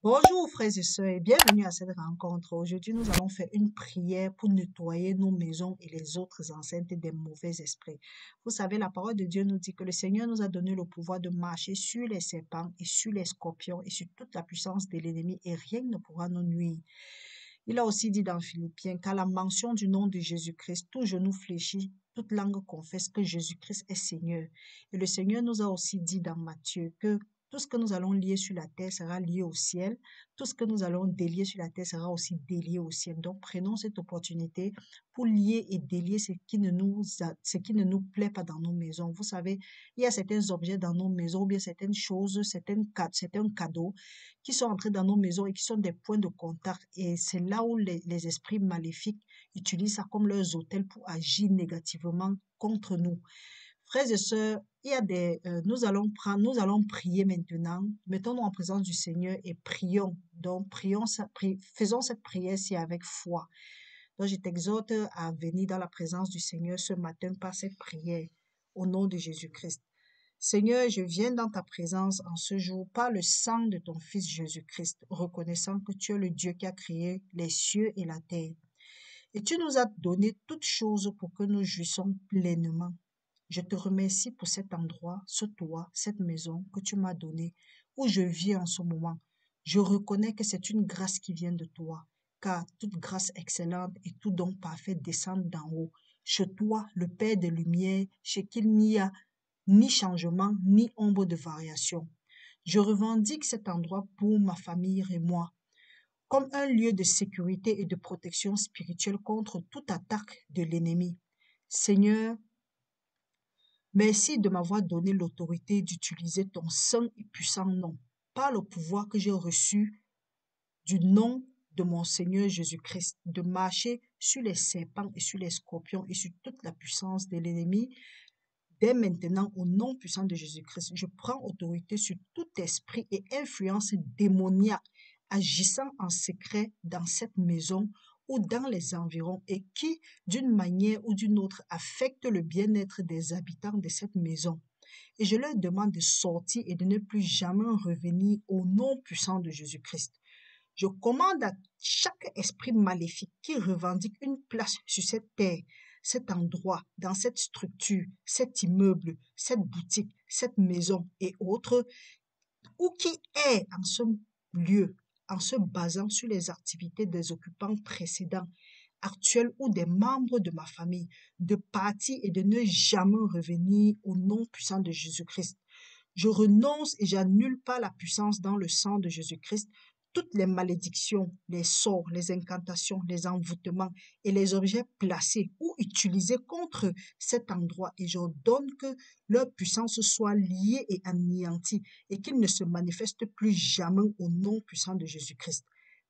Bonjour frères et sœurs et bienvenue à cette rencontre. Aujourd'hui, nous allons faire une prière pour nettoyer nos maisons et les autres enceintes des mauvais esprits. Vous savez, la parole de Dieu nous dit que le Seigneur nous a donné le pouvoir de marcher sur les serpents et sur les scorpions et sur toute la puissance de l'ennemi et rien ne pourra nous nuire. Il a aussi dit dans Philippiens qu'à la mention du nom de Jésus-Christ, tout genou fléchit, toute langue confesse que Jésus-Christ est Seigneur. Et le Seigneur nous a aussi dit dans Matthieu que tout ce que nous allons lier sur la terre sera lié au ciel. Tout ce que nous allons délier sur la terre sera aussi délié au ciel. Donc, prenons cette opportunité pour lier et délier ce qui ne nous plaît pas dans nos maisons. Vous savez, il y a certains objets dans nos maisons, ou bien certaines choses, certains cadeaux qui sont entrés dans nos maisons et qui sont des points de contact. Et c'est là où les esprits maléfiques utilisent ça comme leurs hôtels pour agir négativement contre nous. Frères et sœurs, nous allons prier maintenant. Mettons-nous en présence du Seigneur et prions. Donc, faisons cette prière-ci avec foi. Donc, je t'exhorte à venir dans la présence du Seigneur ce matin par cette prière au nom de Jésus-Christ. Seigneur, je viens dans ta présence en ce jour par le sang de ton Fils Jésus-Christ, reconnaissant que tu es le Dieu qui a créé les cieux et la terre. Et tu nous as donné toutes choses pour que nous jouissions pleinement. Je te remercie pour cet endroit, ce toit, cette maison que tu m'as donné, où je vis en ce moment. Je reconnais que c'est une grâce qui vient de toi, car toute grâce excellente et tout don parfait descendent d'en haut. Chez toi, le Père des Lumières, chez qui il n'y a ni changement, ni ombre de variation. Je revendique cet endroit pour ma famille et moi, comme un lieu de sécurité et de protection spirituelle contre toute attaque de l'ennemi. Seigneur, merci de m'avoir donné l'autorité d'utiliser ton saint et puissant nom, par le pouvoir que j'ai reçu du nom de mon Seigneur Jésus-Christ, de marcher sur les serpents et sur les scorpions et sur toute la puissance de l'ennemi. Dès maintenant, au nom puissant de Jésus-Christ, je prends autorité sur tout esprit et influence démoniaque agissant en secret dans cette maison ou dans les environs et qui, d'une manière ou d'une autre, affecte le bien-être des habitants de cette maison. Et je leur demande de sortir et de ne plus jamais revenir au nom puissant de Jésus-Christ. Je commande à chaque esprit maléfique qui revendique une place sur cette terre, cet endroit, dans cette structure, cet immeuble, cette boutique, cette maison et autres, ou qui est en ce lieu, en se basant sur les activités des occupants précédents, actuels ou des membres de ma famille, de partir et de ne jamais revenir au nom puissant de Jésus-Christ. Je renonce et j'annule par la puissance dans le sang de Jésus-Christ toutes les malédictions, les sorts, les incantations, les envoûtements et les objets placés ou utilisés contre cet endroit. Et j'ordonne que leur puissance soit liée et anéantie et qu'ils ne se manifestent plus jamais au nom puissant de Jésus-Christ.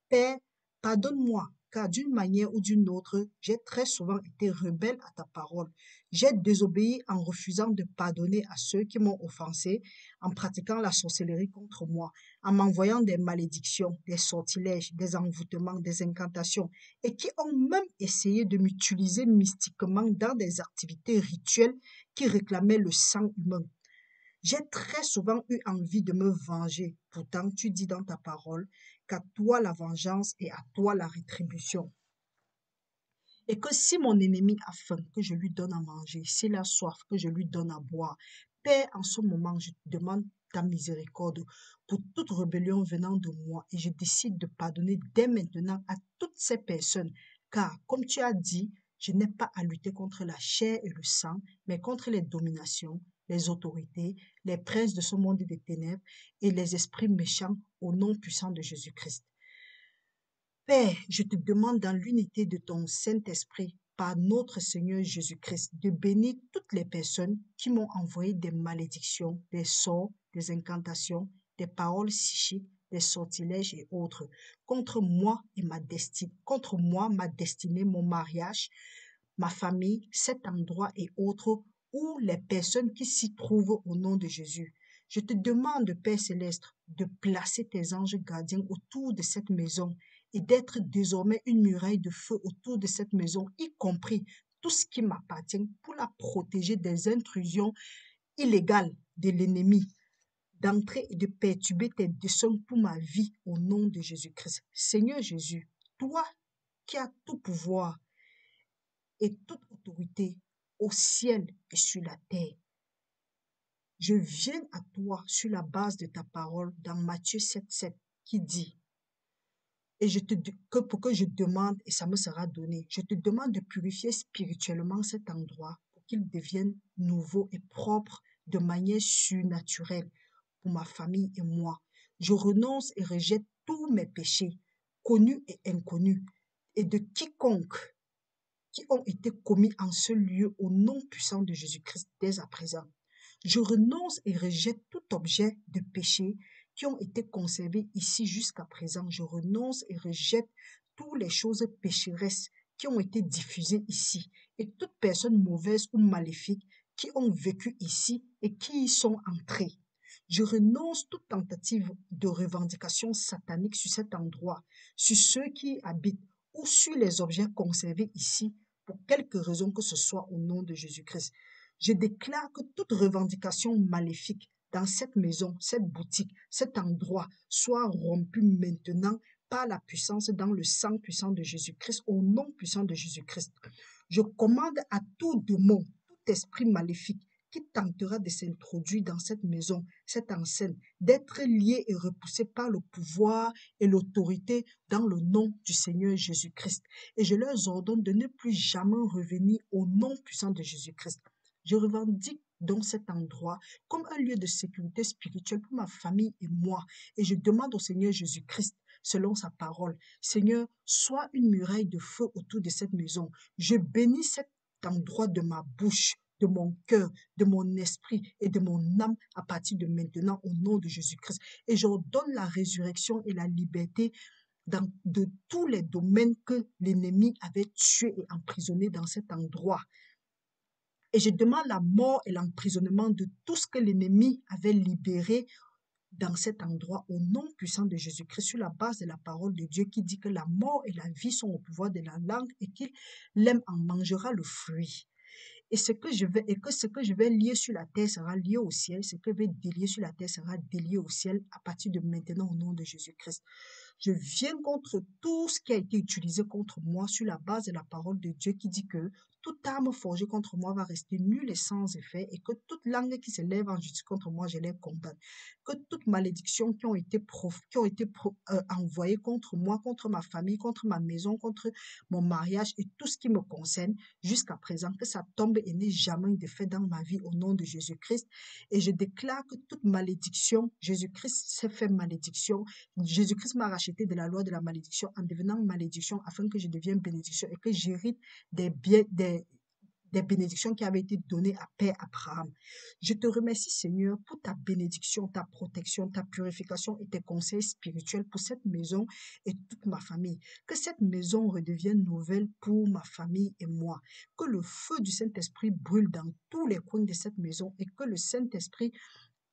Père, pardonne-moi, car d'une manière ou d'une autre, j'ai très souvent été rebelle à ta parole. J'ai désobéi en refusant de pardonner à ceux qui m'ont offensé, en pratiquant la sorcellerie contre moi, en m'envoyant des malédictions, des sortilèges, des envoûtements, des incantations, et qui ont même essayé de m'utiliser mystiquement dans des activités rituelles qui réclamaient le sang humain. J'ai très souvent eu envie de me venger. Pourtant, tu dis dans ta parole qu'à toi la vengeance et à toi la rétribution. Et que si mon ennemi a faim, que je lui donne à manger, s'il a soif, que je lui donne à boire. Père, en ce moment, je te demande ta miséricorde pour toute rébellion venant de moi et je décide de pardonner dès maintenant à toutes ces personnes. Car, comme tu as dit, je n'ai pas à lutter contre la chair et le sang, mais contre les dominations, les autorités, les princes de ce monde des ténèbres et les esprits méchants au nom puissant de Jésus-Christ. Père, je te demande dans l'unité de ton Saint-Esprit, par notre Seigneur Jésus-Christ, de bénir toutes les personnes qui m'ont envoyé des malédictions, des sorts, des incantations, des paroles psychiques, des sortilèges et autres, contre moi et ma destinée, contre moi, ma destinée, mon mariage, ma famille, cet endroit et autres, ou les personnes qui s'y trouvent au nom de Jésus. Je te demande, Père céleste, de placer tes anges gardiens autour de cette maison et d'être désormais une muraille de feu autour de cette maison, y compris tout ce qui m'appartient pour la protéger des intrusions illégales de l'ennemi. d'entrer et de perturber tes desseins pour ma vie au nom de Jésus-Christ. Seigneur Jésus, toi qui as tout pouvoir et toute autorité au ciel et sur la terre, je viens à toi sur la base de ta parole dans Matthieu 7,7 qui dit, et pour que je demande et ça me sera donné, je te demande de purifier spirituellement cet endroit pour qu'il devienne nouveau et propre de manière surnaturelle pour ma famille et moi. Je renonce et rejette tous mes péchés, connus et inconnus, et de quiconque qui ont été commis en ce lieu au nom puissant de Jésus-Christ dès à présent. Je renonce et rejette tout objet de péché qui ont été conservés ici jusqu'à présent. Je renonce et rejette toutes les choses pécheresses qui ont été diffusées ici et toute personne mauvaise ou maléfique qui ont vécu ici et qui y sont entrées. Je renonce toute tentative de revendication satanique sur cet endroit, sur ceux qui y habitent ou sur les objets conservés ici pour quelque raison que ce soit au nom de Jésus-Christ. Je déclare que toute revendication maléfique dans cette maison, cette boutique, cet endroit soit rompue maintenant par la puissance dans le sang puissant de Jésus-Christ, au nom puissant de Jésus-Christ. Je commande à tout démon, tout esprit maléfique qui tentera de s'introduire dans cette maison, cette enceinte, d'être lié et repoussé par le pouvoir et l'autorité dans le nom du Seigneur Jésus-Christ. Et je leur ordonne de ne plus jamais revenir au nom puissant de Jésus-Christ. Je revendique donc cet endroit comme un lieu de sécurité spirituelle pour ma famille et moi. Et je demande au Seigneur Jésus-Christ, selon sa parole, Seigneur, sois une muraille de feu autour de cette maison. Je bénis cet endroit de ma bouche, de mon cœur, de mon esprit et de mon âme à partir de maintenant au nom de Jésus-Christ. Et j'ordonne la résurrection et la liberté de tous les domaines que l'ennemi avait tués et emprisonnés dans cet endroit. Et je demande la mort et l'emprisonnement de tout ce que l'ennemi avait libéré dans cet endroit au nom puissant de Jésus-Christ sur la base de la parole de Dieu qui dit que la mort et la vie sont au pouvoir de la langue et qu'il l'aime en mangera le fruit. Et ce que je vais lier sur la terre sera lié au ciel, ce que je vais délier sur la terre sera délié au ciel à partir de maintenant au nom de Jésus-Christ. Je viens contre tout ce qui a été utilisé contre moi sur la base de la parole de Dieu qui dit que toute arme forgée contre moi va rester nulle et sans effet et que toute langue qui se lève en justice contre moi, je les condamne. Que toute malédiction qui ont été envoyées contre moi, contre ma famille, contre ma maison, contre mon mariage et tout ce qui me concerne jusqu'à présent, que ça tombe et n'ait jamais de fait dans ma vie au nom de Jésus-Christ. Et je déclare que toute malédiction, Jésus-Christ s'est fait malédiction. Jésus-Christ m'a racheté de la loi de la malédiction en devenant malédiction afin que je devienne bénédiction et que j'hérite des bénédictions qui avaient été données à Père Abraham. Je te remercie, Seigneur, pour ta bénédiction, ta protection, ta purification et tes conseils spirituels pour cette maison et toute ma famille. Que cette maison redevienne nouvelle pour ma famille et moi. Que le feu du Saint-Esprit brûle dans tous les coins de cette maison et que le Saint-Esprit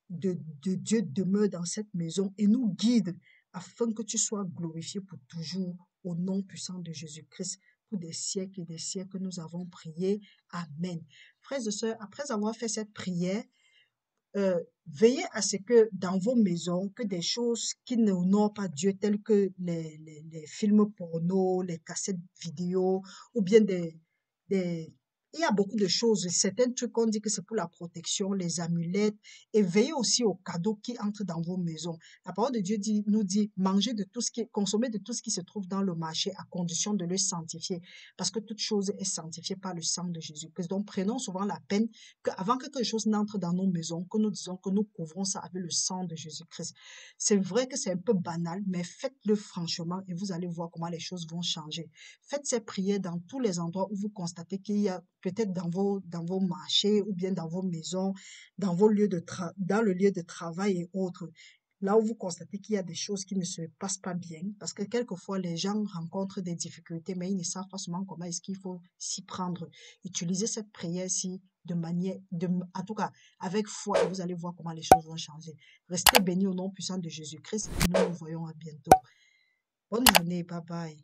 de Dieu demeure dans cette maison et nous guide afin que tu sois glorifié pour toujours au nom puissant de Jésus-Christ. Pour des siècles et des siècles, nous avons prié. Amen. Frères et sœurs, après avoir fait cette prière, veillez à ce que dans vos maisons, que des choses qui n'honorent pas Dieu, telles que les films porno, les cassettes vidéo, ou bien il y a beaucoup de choses. Certains trucs, on dit que c'est pour la protection, les amulettes. Et veillez aussi aux cadeaux qui entrent dans vos maisons. La parole de Dieu nous dit, mangez de tout ce consommez de tout ce qui se trouve dans le marché à condition de le sanctifier. Parce que toute chose est sanctifiée par le sang de Jésus-Christ. Donc, prenons souvent la peine qu'avant que quelque chose n'entre dans nos maisons, que nous disons que nous couvrons ça avec le sang de Jésus-Christ. C'est vrai que c'est un peu banal, mais faites-le franchement et vous allez voir comment les choses vont changer. Faites ces prières dans tous les endroits où vous constatez qu'il y a peut-être dans vos marchés ou bien dans vos maisons, dans dans le lieu de travail et autres. Là où vous constatez qu'il y a des choses qui ne se passent pas bien, parce que quelquefois les gens rencontrent des difficultés, mais ils ne savent pas seulement comment est-ce qu'il faut s'y prendre. Utilisez cette prière-ci en tout cas, avec foi, et vous allez voir comment les choses vont changer. Restez bénis au nom puissant de Jésus-Christ et nous nous voyons à bientôt. Bonne journée, bye bye.